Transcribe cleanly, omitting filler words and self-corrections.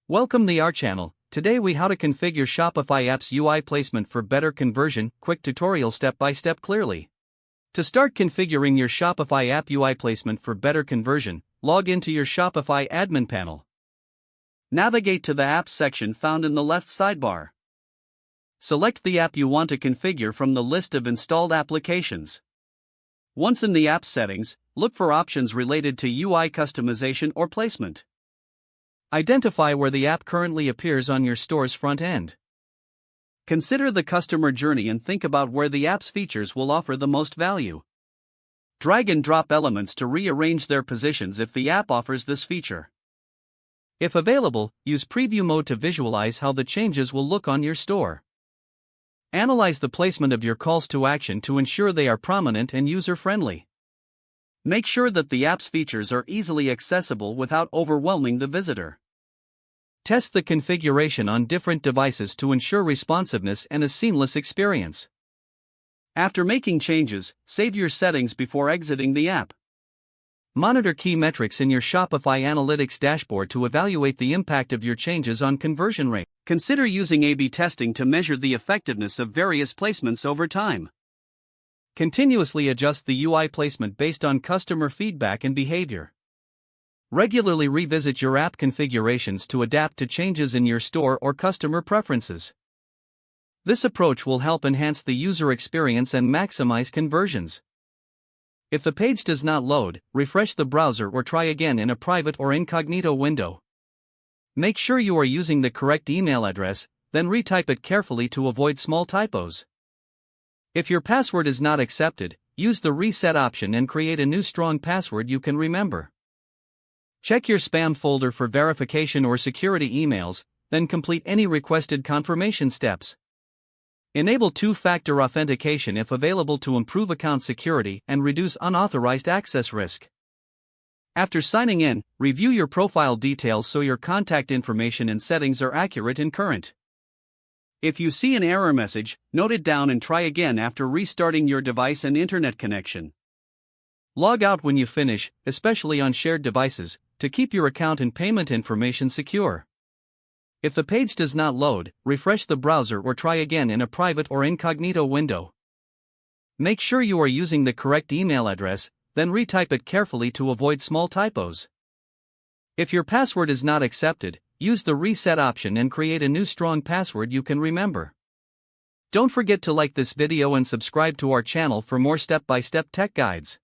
Welcome to our channel. Today we how to configure Shopify app's UI placement for better conversion. Quick tutorial step by step clearly. To start configuring your Shopify app UI placement for better conversion, log into your Shopify admin panel. Navigate to the apps section found in the left sidebar. Select the app you want to configure from the list of installed applications. Once in the app settings, look for options related to UI customization or placement. Identify where the app currently appears on your store's front end. Consider the customer journey and think about where the app's features will offer the most value. Drag and drop elements to rearrange their positions if the app offers this feature. If available, use preview mode to visualize how the changes will look on your store. Analyze the placement of your calls to action to ensure they are prominent and user-friendly. Make sure that the app's features are easily accessible without overwhelming the visitor. Test the configuration on different devices to ensure responsiveness and a seamless experience. After making changes, save your settings before exiting the app. Monitor key metrics in your Shopify Analytics dashboard to evaluate the impact of your changes on conversion rate. Consider using A/B testing to measure the effectiveness of various placements over time. Continuously adjust the UI placement based on customer feedback and behavior. Regularly revisit your app configurations to adapt to changes in your store or customer preferences. This approach will help enhance the user experience and maximize conversions. If the page does not load, refresh the browser or try again in a private or incognito window. Make sure you are using the correct email address, then retype it carefully to avoid small typos. If your password is not accepted, use the reset option and create a new strong password you can remember. Check your spam folder for verification or security emails, then complete any requested confirmation steps. Enable two-factor authentication if available to improve account security and reduce unauthorized access risk. After signing in, review your profile details so your contact information and settings are accurate and current. If you see an error message, note it down and try again after restarting your device and internet connection. Log out when you finish, especially on shared devices, to keep your account and payment information secure. If the page does not load, refresh the browser or try again in a private or incognito window. Make sure you are using the correct email address, then retype it carefully to avoid small typos. If your password is not accepted, use the reset option and create a new strong password you can remember. Don't forget to like this video and subscribe to our channel for more step-by-step tech guides.